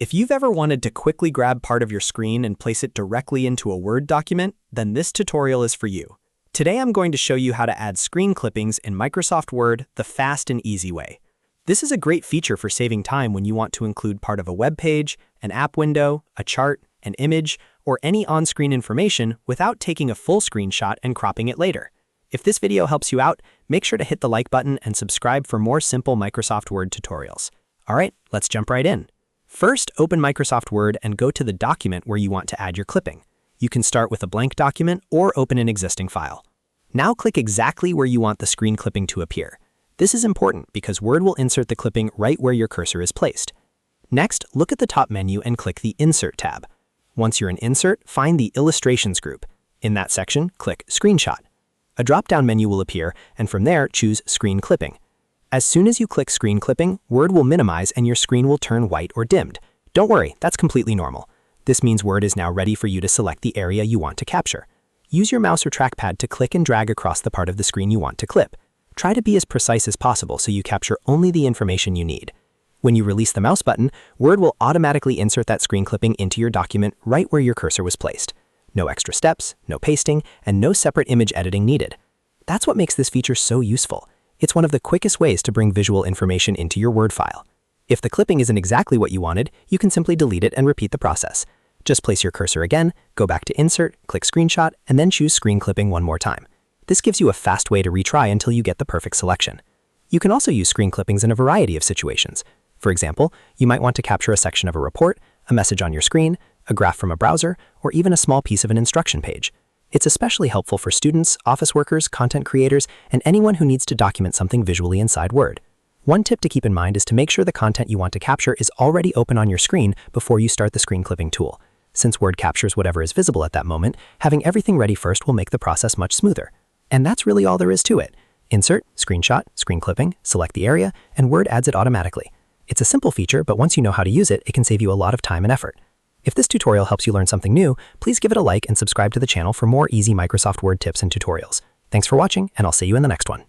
If you've ever wanted to quickly grab part of your screen and place it directly into a Word document, then this tutorial is for you. Today I'm going to show you how to add screen clippings in Microsoft Word the fast and easy way. This is a great feature for saving time when you want to include part of a web page, an app window, a chart, an image, or any on-screen information without taking a full screenshot and cropping it later. If this video helps you out, make sure to hit the like button and subscribe for more simple Microsoft Word tutorials. All right, let's jump right in. First, open Microsoft Word and go to the document where you want to add your clipping. You can start with a blank document or open an existing file. Now click exactly where you want the screen clipping to appear. This is important because Word will insert the clipping right where your cursor is placed. Next, look at the top menu and click the Insert tab. Once you're in Insert, find the Illustrations group. In that section, click Screenshot. A drop-down menu will appear, and from there, choose Screen Clipping. As soon as you click Screen Clipping, Word will minimize and your screen will turn white or dimmed. Don't worry, that's completely normal. This means Word is now ready for you to select the area you want to capture. Use your mouse or trackpad to click and drag across the part of the screen you want to clip. Try to be as precise as possible so you capture only the information you need. When you release the mouse button, Word will automatically insert that screen clipping into your document right where your cursor was placed. No extra steps, no pasting, and no separate image editing needed. That's what makes this feature so useful. It's one of the quickest ways to bring visual information into your Word file. If the clipping isn't exactly what you wanted, you can simply delete it and repeat the process. Just place your cursor again, go back to Insert, click Screenshot, and then choose Screen Clipping one more time. This gives you a fast way to retry until you get the perfect selection. You can also use screen clippings in a variety of situations. For example, you might want to capture a section of a report, a message on your screen, a graph from a browser, or even a small piece of an instruction page. It's especially helpful for students, office workers, content creators, and anyone who needs to document something visually inside Word. One tip to keep in mind is to make sure the content you want to capture is already open on your screen before you start the screen clipping tool. Since Word captures whatever is visible at that moment, having everything ready first will make the process much smoother. And that's really all there is to it. Insert, Screenshot, Screen Clipping, select the area, and Word adds it automatically. It's a simple feature, but once you know how to use it, it can save you a lot of time and effort. If this tutorial helps you learn something new, please give it a like and subscribe to the channel for more easy Microsoft Word tips and tutorials. Thanks for watching, and I'll see you in the next one.